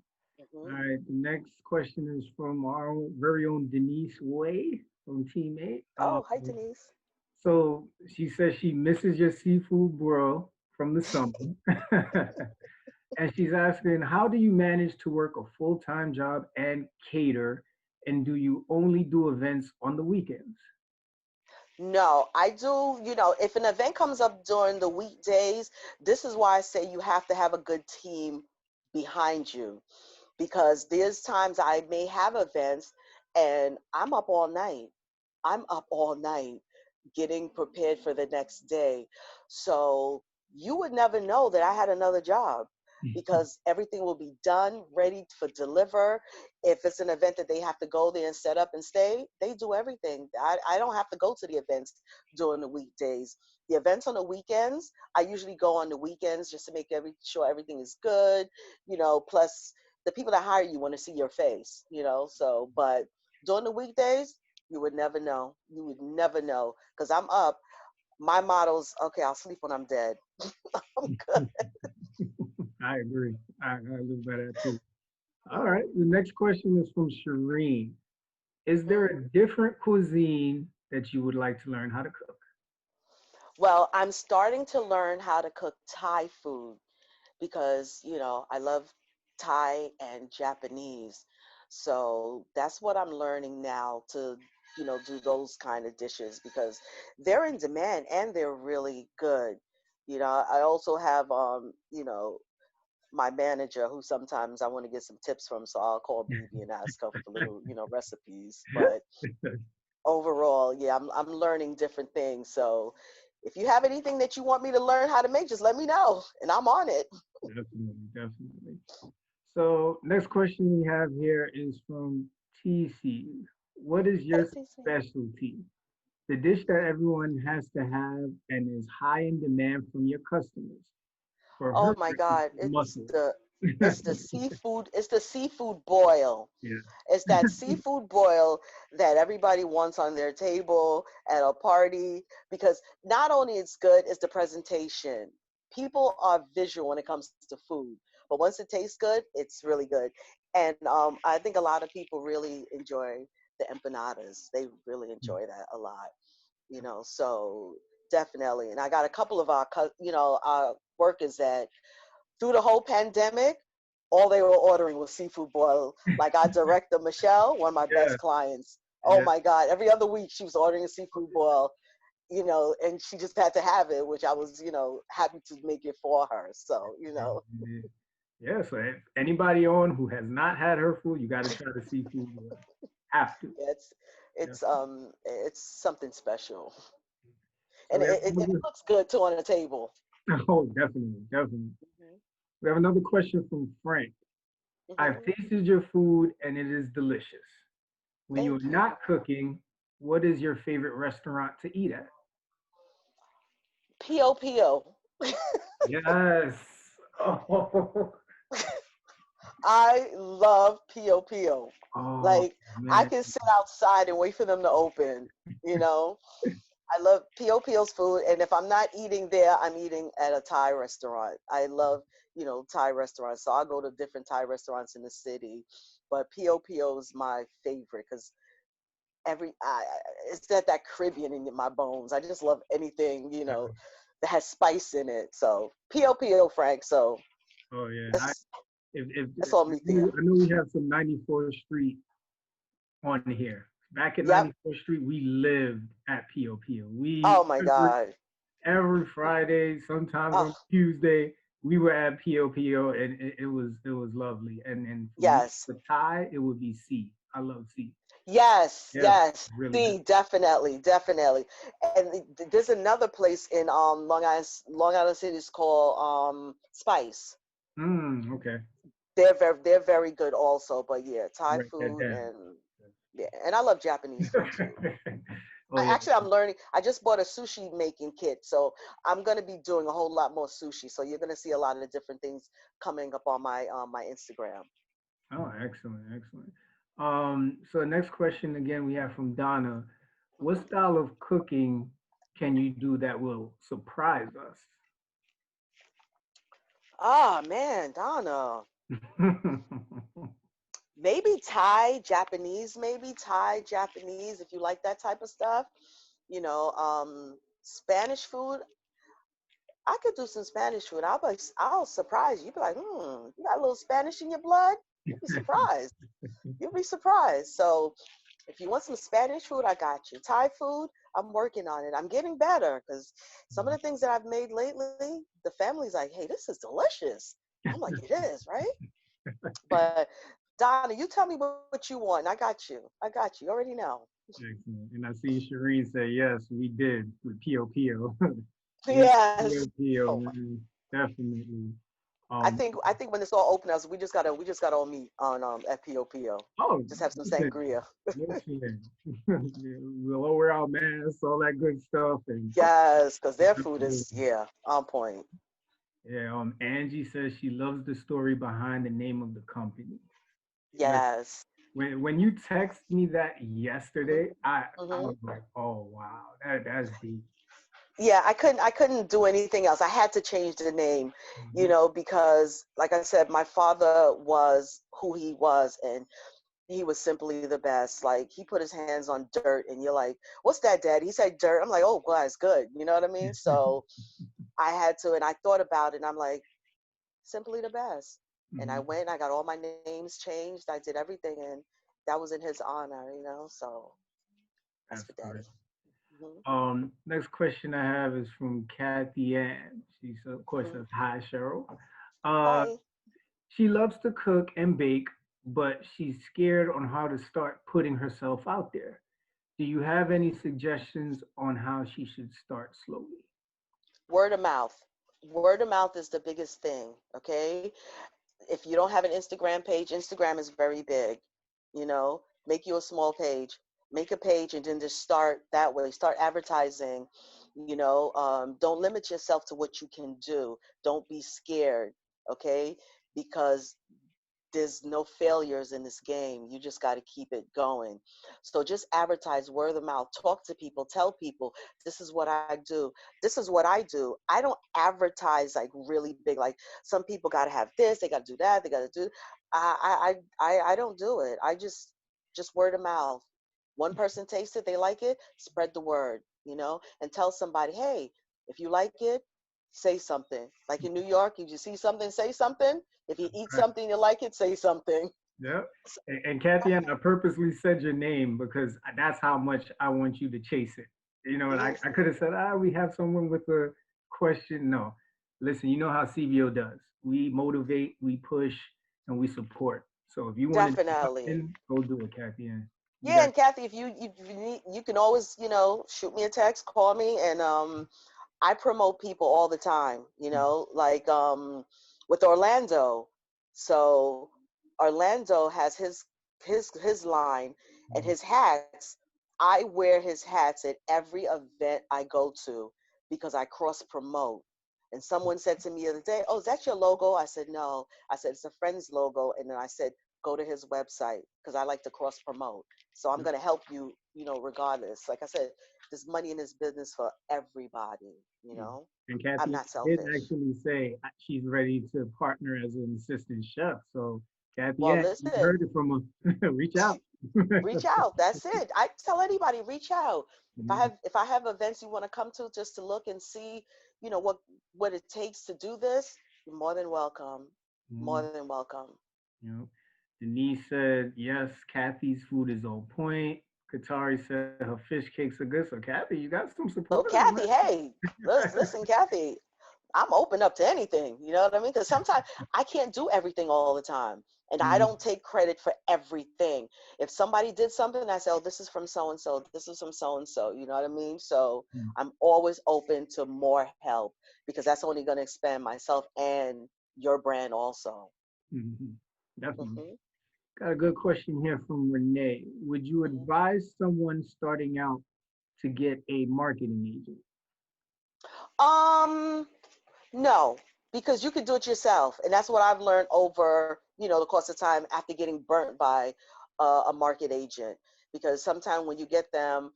All Hmm. right, the next question is from our very own Denise Way from Team 8. Oh, hi, Denise. So she says she misses your seafood broil from the summer. And she's asking, how do you manage to work a full-time job and cater? And do you only do events on the weekends? No, I do. If an event comes up during the weekdays, this is why I say you have to have a good team behind you because there's times I may have events and I'm up all night. I'm up all night getting prepared for the next day. So you would never know that I had another job because everything will be done, ready for deliver. If it's an event that they have to go there and set up and stay, they do everything. I don't have to go to the events during the weekdays. The events on the weekends, I usually go on the weekends just to make sure everything is good, plus the people that hire you want to see your face, so, but during the weekdays, you would never know. You would never know because I'm up. My motto's okay. I'll sleep when I'm dead. I'm good. I agree. I live by that too. All Hmm. right. The next question is from Shireen. Is there Hmm. a different cuisine that you would like to learn how to cook? Well, I'm starting to learn how to cook Thai food because I love Thai and Japanese. So that's what I'm learning now to do those kind of dishes because they're in demand and they're really good. I also have my manager who sometimes I want to get some tips from, so I'll call BB and ask her for little, recipes. But overall, yeah, I'm learning different things. So if you have anything that you want me to learn how to make, just let me know and I'm on it. Definitely, definitely. So next question we have here is from TC. What is Hey, your TC. specialty? The dish that everyone has to have and is high in demand from your customers. For Oh her, my it's God, mussels. it's the seafood boil. Yeah. It's that seafood boil that everybody wants on their table at a party because not only it's good, it's the presentation. People are visual when it comes to food, but once it tastes good, it's really good. And I think a lot of people really enjoy the empanadas. They really enjoy that a lot, so definitely. And I got a couple of our workers that through the whole pandemic, all they were ordering was seafood boil. Like our director, Michelle, one of my Yeah, best clients. Oh yeah. my God. Every other week she was ordering a seafood boil, and she just had to have it, which I was, happy to make it for her. So. Yeah, so if anybody on who has not had her food, you got to try the seafood boil. Have to. Yeah, Yeah. it's something special. So And we have it another, looks good too on the table. oh, definitely, definitely. Hmm. We have another question from Frank. I've Hmm. tasted your food and it is delicious. When you're Thank you. not cooking, what is your favorite restaurant to eat at? P.O.P.O. Yes. Oh, I love P.O.P.O. oh Like, I man. can sit outside and wait for them to open, you know? I love P.O.P.O.'s food. And if I'm not eating there, I'm eating at a Thai restaurant. I love, Thai restaurants. So I'll go to different Thai restaurants in the city. But P.O.P.O. is my favorite because it's that Caribbean in my bones. I just love anything, that has spice in it. So P.O.P.O. Frank. So Oh yeah. that's, If that's all me there. I know we have some 94th Street on here. Back at Yep. 94th Street, we lived at POPO. Oh my God. Every Friday, sometimes Oh, on Tuesday, we were at POPO, and it was lovely. And for me, yes. the Thai, it would be C. I love C. Yes, Yeah, yes. really good. See, definitely, definitely. And there's another place in Long Island City is called Spice. Okay. They're very good also. But yeah, Thai Write that food down. and yeah, and I love Japanese food too. Oh yeah. I'm learning. I just bought a sushi making kit, so I'm gonna be doing a whole lot more sushi. So you're gonna see a lot of different things coming up on my Instagram. Oh, excellent, excellent. So the next question again we have from Donna. What Hmm. style of cooking can you do that will surprise Ah man, Donna. us? Maybe Thai, Japanese, maybe Thai, Japanese, if you like that type of stuff. Spanish food. I could do some Spanish food. I'll surprise you. You'll be like, you got a little Spanish in your blood? You'll be surprised. You'll be surprised. So if you want some Spanish food, I got you. Thai food, I'm working on it. I'm getting better because some of the things that I've made lately, the family's like, hey, this is delicious. I'm like, it is, right? But Donna, you tell me what you want. I got you. I got you. You already know. Excellent. And I see Shireen say, yes, we did with POPO. We had Yes. POPO, Oh my. man. Definitely. I Um, think I think when this all opens us, we just gotta all meet on at POPO. oh, Just have some listen, sangria. listen. We'll lower our masks, all that good stuff. And Yes, because their food is on point. yeah, Angie says she loves the story behind the name of the company. Like Yes. when you text me that yesterday, I Hmm. was like, oh wow, that's deep. Yeah, I couldn't do anything else. I had to change the name, Mhm. because like I said, my father was who he was, and he was simply the best. Like he put his hands on dirt, and you're like, "What's that, Dad?" He said dirt. I'm like, "Oh, well, it's good." You know what I mean? So I had to, and I thought about it, and I'm like, simply the best. And I Mhm. went, I got all my names changed, I did everything, and that was in his honor. So that's That's for Daddy. great. Hmm. Next question I have is from Kathy Ann. She of course Hmm. says, "Hi, Cheryl." Uh, Hi. she loves to cook and bake, but she's scared on how to start putting herself out there. Do you have any suggestions on how she should start slowly? Word of mouth. Word of mouth is the biggest thing. Okay. If you don't have an Instagram page, Instagram is very big. Make you a small page, make a page, and then just start that way. Start advertising. Don't limit yourself to what you can do. Don't be scared. Okay, because there's no failures in this game. You just got to keep it going. So just advertise, word of mouth, talk to people, tell people, this is what I do. This is what I do. I don't advertise like really big. Like some people got to have this, they got to do that, they got to do. I don't do it. I just word of mouth. One person tastes it, they like it, spread the word, and tell somebody, hey, if you like it, say something. Like in New York, if you see something, say something. If you eat Right. something you like it, say something. Yeah. And Kathy, and I purposely said your name because that's how much I want you to chase it. And I, Yes, I could have said, we have someone with a question. No. Listen, you know how CBO does. We motivate, we push, and we support. So if you want to do definitely. something, go do it, Kathy. And you Yeah, got and Kathy, if you need, you can always, shoot me a text, call me, and I promote people all the time, like with Orlando. So Orlando has his line and his hats. I wear his hats at every event I go to because I cross promote. And someone said to me the other day, "Oh, is that your logo?" I said, "No." I said, "It's a friend's logo." And then I said, "Go to his website because I like to cross promote. So I'm going to help you, regardless." Like I said, there's money in this business for everybody, Yeah. And I'm Kathy not did selfish. actually say she's ready to partner as an assistant chef. So, Kathy, Well, yeah, you listen, heard it from her. Reach out. reach out. That's it. I tell anybody, reach out. If I Mhm, have if I have events you want to come to just to look and see, what it takes to do this, you're more than welcome. More mhm. than welcome. You know, Denise said, yes, Kathy's food is on point. Katari said her fish cakes are good. So, Kathy, you got some So supporters, man. Kathy, hey, listen, Kathy, I'm open up to anything. You know what I mean? Because sometimes I can't do everything all the time. And I Mhm, don't take credit for everything. If somebody did something, I say, oh, this is from so and so. This is from so and so. You know what I mean? So mhm, I'm always open to more help because that's only going to expand myself and your brand also. mhm. Definitely. Hmm. Got a good question here from Renee. Would you Hmm. advise someone starting out to get a marketing agent? Um, No, because you can do it yourself, and that's what I've learned over the course of time after getting burnt by a market agent. Because sometimes when you get them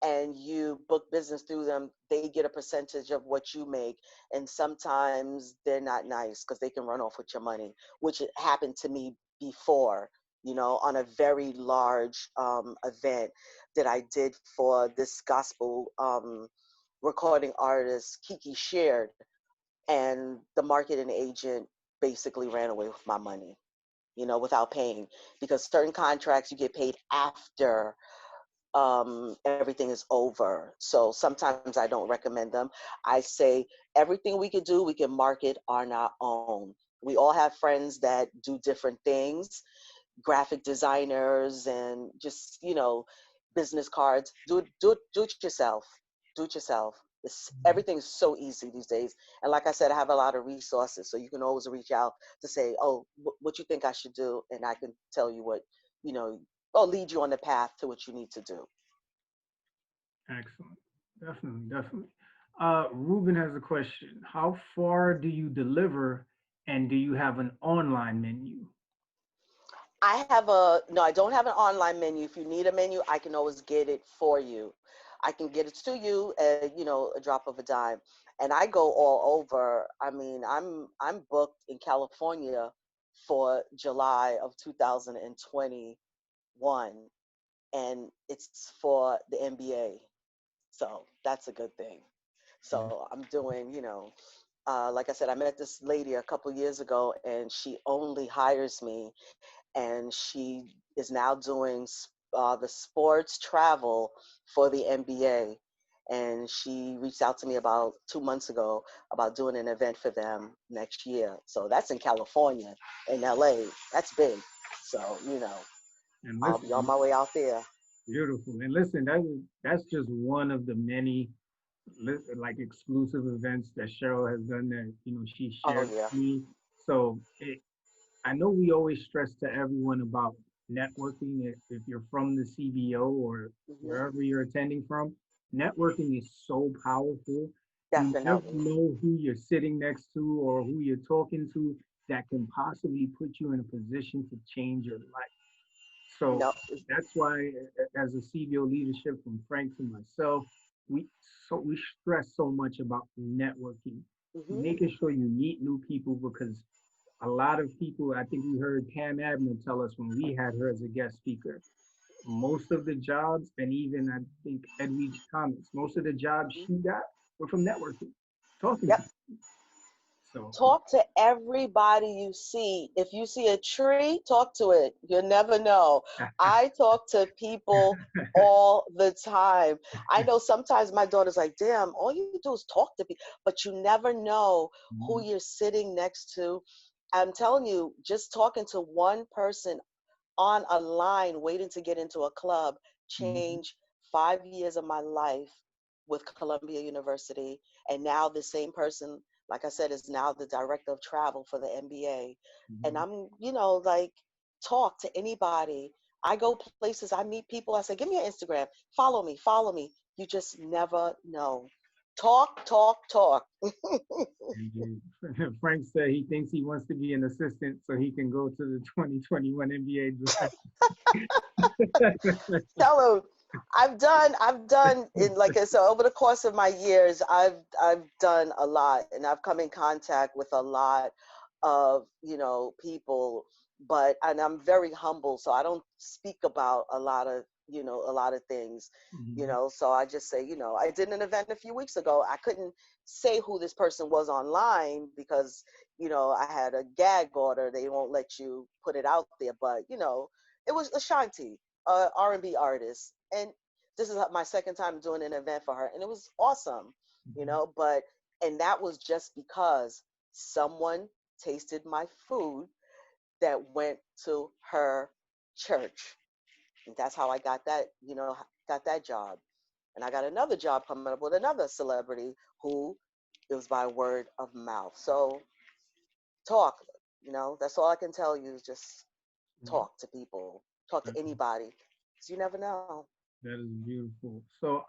and you book business through them, they get a percentage of what you make, and sometimes they're not nice because they can run off with your money, which it happened to me before. On a very large event that I did for this gospel recording artist, Kiki shared, and the marketing agent basically ran away with my money, without paying, because certain contracts you get paid after everything is over. So sometimes I don't recommend them. I say everything we could do, we can market on our own. We all have friends that do different things, graphic designers and just business cards. Do it yourself. Do it yourself. Everything's so easy these days, and like I said, I have a lot of resources, so you can always reach out to say, oh, what you think I should do, and I can tell you what you know or lead you on the path to what you need to do. Excellent. Definitely, definitely. Ruben has a question. How far do you deliver and do you have an online menu? I don't have an online menu. If you need a menu, I can always get it for you. I can get it to you at, a drop of a dime. And I go all over. I mean, I'm booked in California for July of 2021, and it's for the NBA. So that's a good thing. Yeah. So I'm doing, like I said, I met this lady a couple years ago, and she only hires me, and she is now doing the sports travel for the NBA. And she reached out to me about 2 months ago about doing an event for them next year. So that's in California, in LA. That's big. So, And I'll be on listen, my way out there. beautiful. And listen, that's just one of the many like exclusive events that Cheryl has done that she Oh, shared yeah. with me. So I know we always stress to everyone about networking. If you're from the CBO or Hmm. wherever you're attending from, networking is so powerful. You never Definitely. know who you're sitting next to or who you're talking to that can possibly put you in a position to change your life. So No. that's why, as a CBO leadership from Frank to myself, we we stress so much about networking, Hmm. making sure you meet new people because a lot of people. I think we heard Pam Abner tell us when we had her as a guest speaker. most of the jobs, and even I think Edwidge Thomas, most of the jobs Mhm. she got were from networking, talking to Yep. people. So, Talk to everybody you see. If you see a tree, talk to it. You'll never know. I talk to people all the time. I know sometimes my daughter's like, damn, all you do is talk to people, but you never know who you're sitting next to. I'm telling you, just talking to one person on a line waiting to get into a club mhm, changed 5 years of my life with Columbia University. And now the same person, like I said, is now the director of travel for the NBA. And mhm, I'm, like, talk to anybody. I go places, I meet people, I say, give me your Instagram, follow me, follow me. You just never know. Talk, talk, talk. and Frank said he thinks he wants to be an assistant so he can go to the 2021 NBA draft. Tell him I've done in, like I said, over the course of my years, I've done a lot, and I've come in contact with a lot of, people, and I'm very humble, so I don't speak about a lot of things, Mhm, so I just say, I did an event a few weeks ago. I couldn't say who this person was online because, I had a gag order. They won't let you put it out there, but it was Ashanti, R&B artist, and this is my second time doing an event for her, and it was awesome, mhm. but and that was just because someone tasted my food that went to her church. And that's how I got that job. And I got another job coming up with another celebrity who it was by word of mouth. So talk, that's all I can tell you is just Mm, talk to people, talk to that anybody. 'Cause you never know. that is beautiful. So,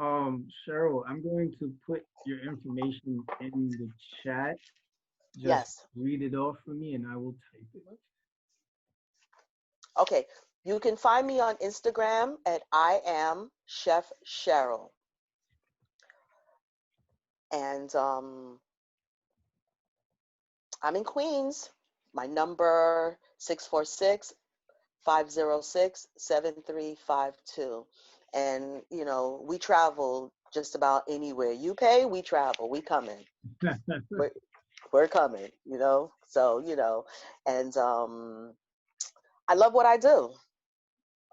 Cheryl, I'm going to put your information in the chat. Just Yes. read it off for me and I will type it. Okay. You can find me on Instagram at I am Chef Cheryl. And I'm in Queens. My number 646-506-7352. And we travel just about anywhere. You pay, we travel. We coming. We're, we're coming, So, and I love what I do.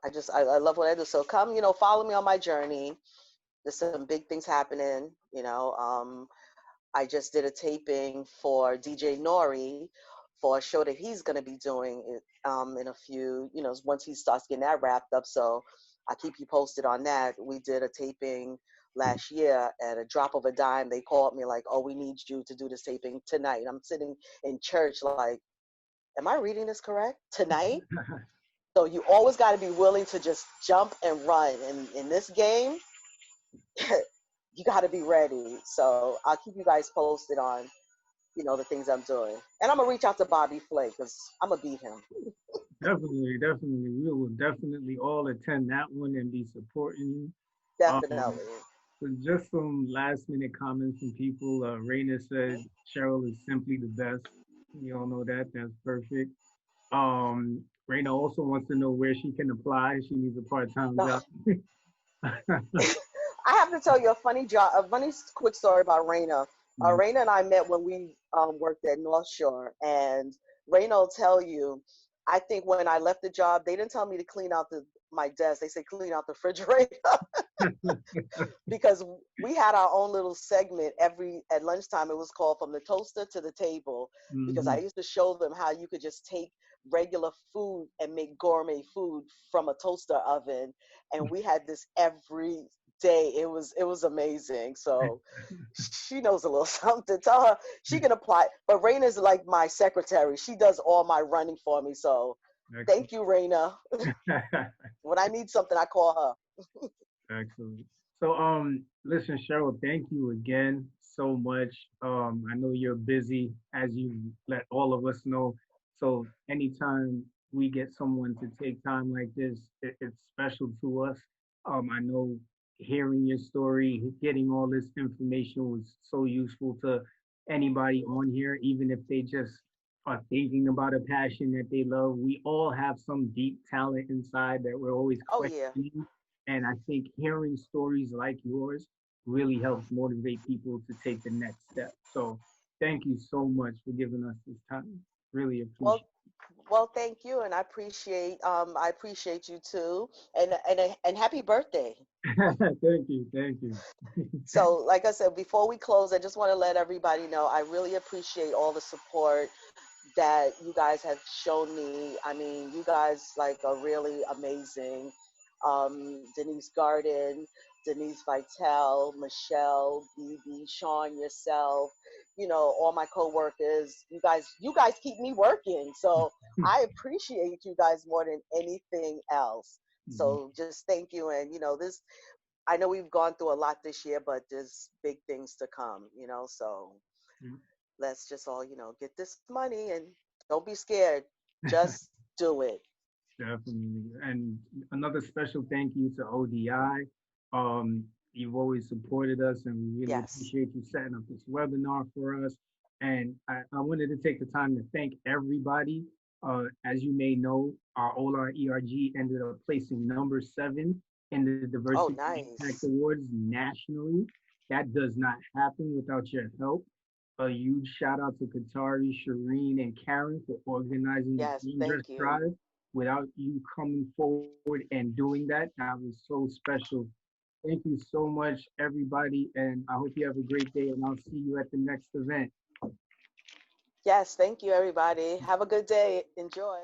I love what I do. So come, follow me on my journey. There's some big things happening. I just did a taping for DJ Nori for a show that he's going to be doing in a few, once he starts getting that wrapped up. So I keep you posted on that. We did a taping last year at a drop of a dime. They called me like, oh, we need you to do this taping tonight. I'm sitting in church like, am I reading this correct? Tonight? So you always got to be willing to just jump and run. And in this game, you got to be ready. So I'll keep you guys posted on, the things I'm doing. And I'm going to reach out to Bobby Flay because I'm going to beat him. Definitely, definitely. We will definitely all attend that one and be supporting you. Um, Definitely. so just some last minute comments from people. Raina said Cheryl is simply the best. We all know that. That's perfect. Raina also wants to know where she can apply. She needs a part-time No, job. I have to tell you a funny quick story about Raina. Mhm. Raina and I met when we worked at North Shore, and Raina will tell you, I think when I left the job, they didn't tell me to clean out my desk. They said clean out the refrigerator because we had our own little segment every at lunchtime. It was called From the Toaster to the Table because I Mhm. used to show them how you could just take regular food and make gourmet food from a toaster oven, and we had this every day. It was amazing. So she knows a little something. Tell her she can apply. But Raina's like my secretary. She does all my running for me. So Excellent. thank you, Raina. When I need something, I call her. Excellent. So, listen, Cheryl, thank you again so much. I know you're busy, as you let all of us know. So, anytime we get someone to take time like this, it's special to us. I know hearing your story, getting all this information was so useful to anybody on here, even if they just are thinking about a passion that they love. We all have some deep talent inside that we're always Oh yeah. questioning. And I think hearing stories like yours really helps motivate people to take the next step. So thank you so much for giving us this time. Really appreciate Well, well, thank you, and I appreciate you too, and happy birthday. it. Thank you. Thank you. So, like I said, before we close, I just want to let everybody know I really appreciate all the support that you guys have shown me. I mean, you guys like are really amazing. Denise Garden, Denise Vitel, Michelle, BB, Sean, yourself, all my coworkers. You guys keep me working. So I appreciate you guys more than anything else. So just thank you. And this, I know we've gone through a lot this year, but there's big things to come, so let's just all, get this money and don't be scared. Just do it. Definitely. And another special thank you to ODI. You've always supported us, and we really Yes. appreciate you setting up this webinar for us. And I wanted to take the time to thank everybody. As you may know, our HOLA ERG ended up placing number 7 in the Oh, Diversity Impact nice. Awards nationally. That does not happen without your help. A huge shout out to Katari, Shireen, and Karen for organizing the Yes, Green Dress thank you. Drive. Without you coming forward and doing that, that was so special. Thank you so much, everybody, and I hope you have a great day, and I'll see you at the next event. Yes, thank you, everybody. Have a good day. Enjoy.